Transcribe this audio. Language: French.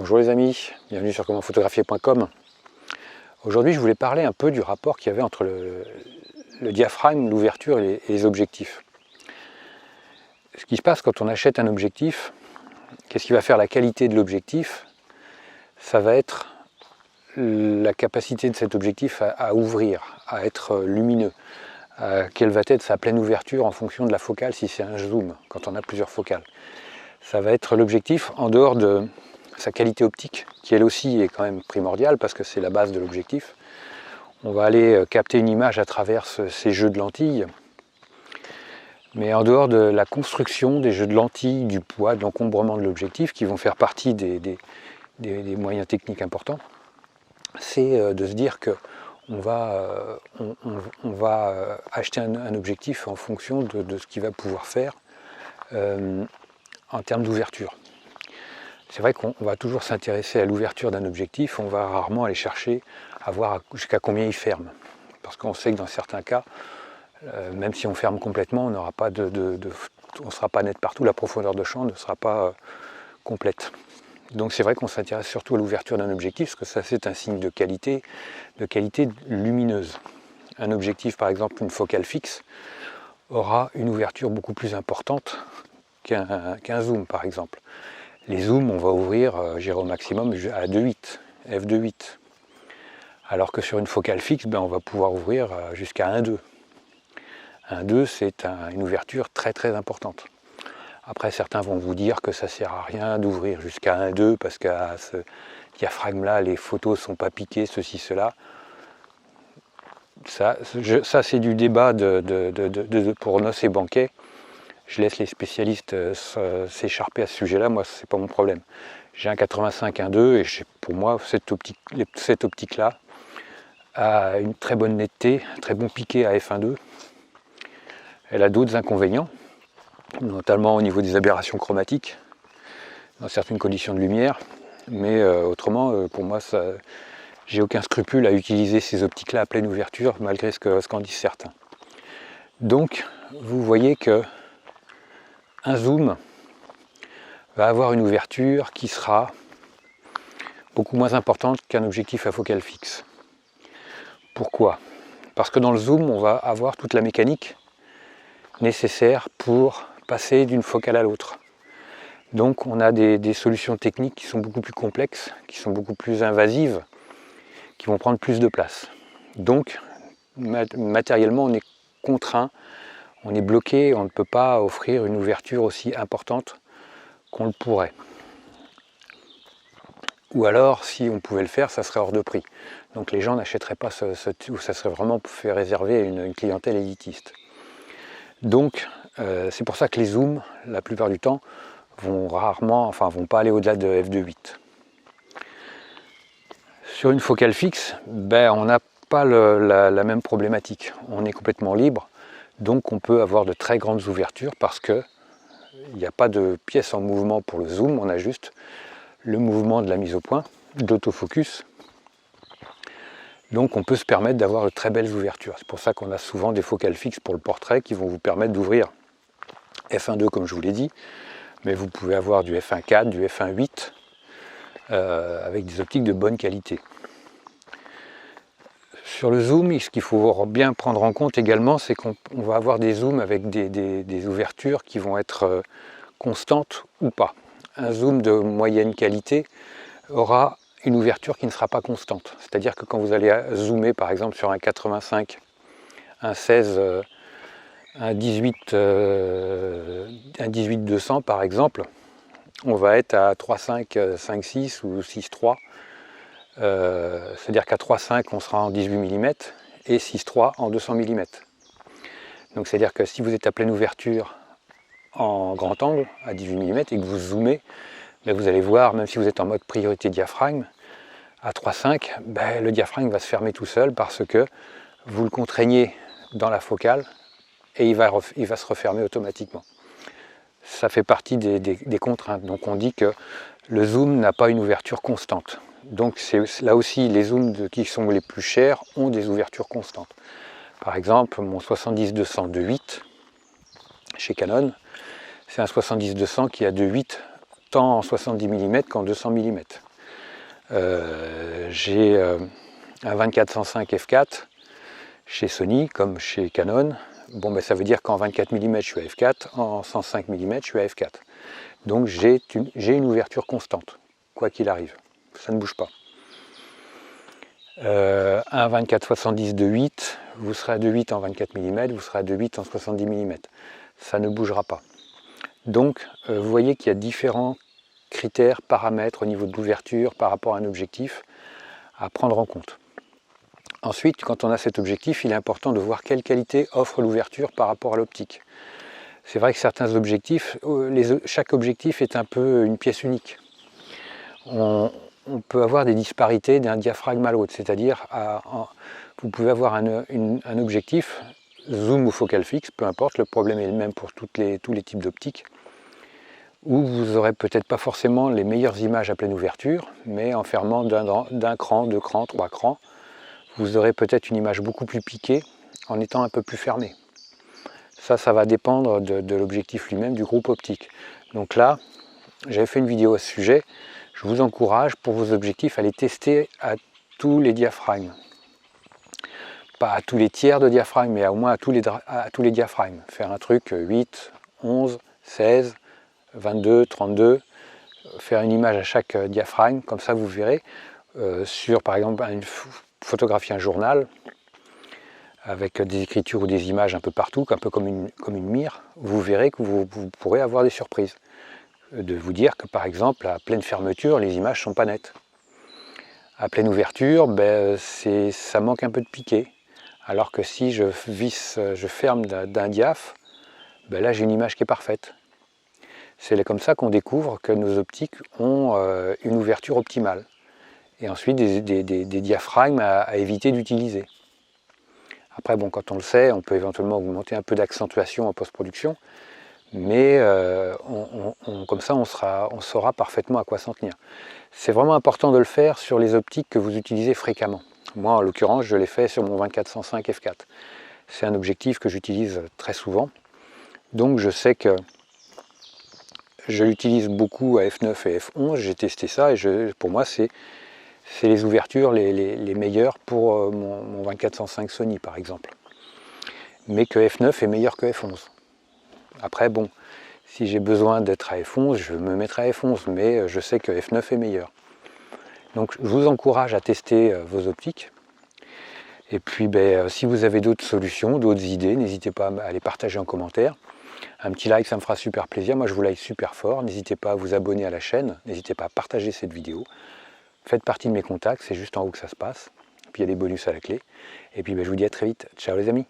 Bonjour les amis, bienvenue sur commentphotographier.com. Aujourd'hui je voulais parler un peu du rapport qu'il y avait entre le diaphragme, l'ouverture et les objectifs. Ce qui se passe quand on achète un objectif, qu'est-ce qui va faire la qualité de l'objectif? Ça va être la capacité de cet objectif à ouvrir, à être lumineux, quelle va être sa pleine ouverture en fonction de la focale si c'est un zoom, quand on a plusieurs focales. Ça va être l'objectif en dehors de sa qualité optique, qui elle aussi est quand même primordiale parce que c'est la base de l'objectif. On va aller capter une image à travers ces jeux de lentilles, mais en dehors de la construction des jeux de lentilles, du poids, de l'encombrement de l'objectif, qui vont faire partie des moyens techniques importants, c'est de se dire que on va acheter un objectif en fonction de ce qu'il va pouvoir faire en termes d'ouverture. C'est vrai qu'on va toujours s'intéresser à l'ouverture d'un objectif, on va rarement aller chercher à voir jusqu'à combien il ferme. Parce qu'on sait que dans certains cas, même si on ferme complètement, on n'aura pas on sera pas net partout, la profondeur de champ ne sera pas complète. Donc c'est vrai qu'on s'intéresse surtout à l'ouverture d'un objectif, parce que ça c'est un signe de qualité lumineuse. Un objectif, par exemple une focale fixe, aura une ouverture beaucoup plus importante qu'un zoom par exemple. Les zooms, on va ouvrir, j'irai au maximum à 2.8, f2.8. Alors que sur une focale fixe, on va pouvoir ouvrir jusqu'à 1.2. 1.2, c'est une ouverture très très importante. Après, certains vont vous dire que ça ne sert à rien d'ouvrir jusqu'à 1.2 parce qu'à ce diaphragme-là, les photos ne sont pas piquées, ceci, cela. Ça c'est du débat pour Noce et Banquet. Je laisse les spécialistes s'écharper à ce sujet-là, moi c'est pas mon problème. J'ai un 85 1.2 et pour moi cette optique-là a une très bonne netteté, un très bon piqué à f1.2. Elle a d'autres inconvénients, notamment au niveau des aberrations chromatiques, dans certaines conditions de lumière, mais autrement pour moi j'ai aucun scrupule à utiliser ces optiques-là à pleine ouverture, malgré ce qu'en disent certains. Donc vous voyez que un zoom va avoir une ouverture qui sera beaucoup moins importante qu'un objectif à focale fixe. Pourquoi? Parce que dans le zoom, on va avoir toute la mécanique nécessaire pour passer d'une focale à l'autre. Donc on a des solutions techniques qui sont beaucoup plus complexes, qui sont beaucoup plus invasives, qui vont prendre plus de place. Donc matériellement, on est contraint, on est bloqué, on ne peut pas offrir une ouverture aussi importante qu'on le pourrait. Ou alors, si on pouvait le faire, ça serait hors de prix. Donc les gens n'achèteraient pas ou ça serait vraiment fait réservé à une clientèle élitiste. Donc c'est pour ça que les zooms, la plupart du temps, vont pas aller au-delà de f2.8. Sur une focale fixe, on n'a pas la même problématique. On est complètement libre. Donc on peut avoir de très grandes ouvertures parce qu'il n'y a pas de pièce en mouvement pour le zoom, on a juste le mouvement de la mise au point, d'autofocus. Donc on peut se permettre d'avoir de très belles ouvertures. C'est pour ça qu'on a souvent des focales fixes pour le portrait qui vont vous permettre d'ouvrir f1.2 comme je vous l'ai dit, mais vous pouvez avoir du f1.4, du f1.8 avec des optiques de bonne qualité. Sur le zoom, ce qu'il faut bien prendre en compte également, c'est qu'on va avoir des zooms avec des ouvertures qui vont être constantes ou pas. Un zoom de moyenne qualité aura une ouverture qui ne sera pas constante. C'est-à-dire que quand vous allez zoomer par exemple sur un 85, un 16, un 18-200 par exemple, on va être à 3.5, 5.6 ou 6.3. C'est-à-dire qu'à 3.5 on sera en 18 mm et 6.3 en 200 mm. Donc c'est-à-dire que si vous êtes à pleine ouverture en grand angle à 18 mm et que vous zoomez, vous allez voir, même si vous êtes en mode priorité diaphragme, à 3.5, le diaphragme va se fermer tout seul parce que vous le contraignez dans la focale et il va se refermer automatiquement. Ça fait partie des contraintes. Donc on dit que le zoom n'a pas une ouverture constante. Donc là aussi, les zooms qui sont les plus chers ont des ouvertures constantes. Par exemple, mon 70-200 2.8 chez Canon, c'est un 70-200 qui a 2.8 tant en 70 mm qu'en 200 mm. J'ai un 24-105 f4 chez Sony comme chez Canon. Bon, ben, ça veut dire qu'en 24 mm je suis à f4, en 105 mm je suis à f4. Donc j'ai une ouverture constante, quoi qu'il arrive, ça ne bouge pas. Un 24-70 de 8, vous serez à 2,8 en 24 mm, vous serez à 2,8 en 70 mm. Ça ne bougera pas. Donc vous voyez qu'il y a différents critères, paramètres au niveau de l'ouverture par rapport à un objectif à prendre en compte. Ensuite, quand on a cet objectif, il est important de voir quelle qualité offre l'ouverture par rapport à l'optique. C'est vrai que certains objectifs, chaque objectif est un peu une pièce unique. On peut avoir des disparités d'un diaphragme à l'autre, c'est-à-dire vous pouvez avoir un objectif, zoom ou focal fixe, peu importe, le problème est le même pour tous les types d'optiques, où vous n'aurez peut-être pas forcément les meilleures images à pleine ouverture, mais en fermant d'un cran, 2 crans, 3 crans, vous aurez peut-être une image beaucoup plus piquée en étant un peu plus fermé. Ça va dépendre de l'objectif lui-même, du groupe optique. Donc là, j'avais fait une vidéo à ce sujet. Je vous encourage pour vos objectifs à les tester à tous les diaphragmes. Pas à tous les tiers de diaphragme, mais au moins à tous les diaphragmes. Faire un truc 8, 11, 16, 22, 32, faire une image à chaque diaphragme, comme ça vous verrez, sur par exemple photographier un journal, avec des écritures ou des images un peu partout, un peu comme une mire, vous verrez que vous pourrez avoir des surprises. De vous dire que par exemple, à pleine fermeture, les images ne sont pas nettes. À pleine ouverture, ben, ça manque un peu de piqué. Alors que si je ferme d'un diaph, ben là j'ai une image qui est parfaite. C'est comme ça qu'on découvre que nos optiques ont une ouverture optimale. Et ensuite des diaphragmes à éviter d'utiliser. Après, bon, quand on le sait, on peut éventuellement augmenter un peu d'accentuation en post-production, mais comme ça, on saura parfaitement à quoi s'en tenir. C'est vraiment important de le faire sur les optiques que vous utilisez fréquemment. Moi, en l'occurrence, je l'ai fait sur mon 24-105 f4. C'est un objectif que j'utilise très souvent, donc je sais que je l'utilise beaucoup à f9 et f11. J'ai testé ça et pour moi, c'est les ouvertures les meilleures pour mon 24-105 Sony par exemple. Mais que f9 est meilleur que f11. Après bon, si j'ai besoin d'être à f11, je me mettrai à f11, mais je sais que f9 est meilleur. Donc je vous encourage à tester vos optiques. Et puis si vous avez d'autres solutions, d'autres idées, n'hésitez pas à les partager en commentaire. Un petit like, ça me fera super plaisir. Moi je vous like super fort. N'hésitez pas à vous abonner à la chaîne, n'hésitez pas à partager cette vidéo. Faites partie de mes contacts, c'est juste en haut que ça se passe. Puis il y a des bonus à la clé. Et puis je vous dis à très vite. Ciao les amis.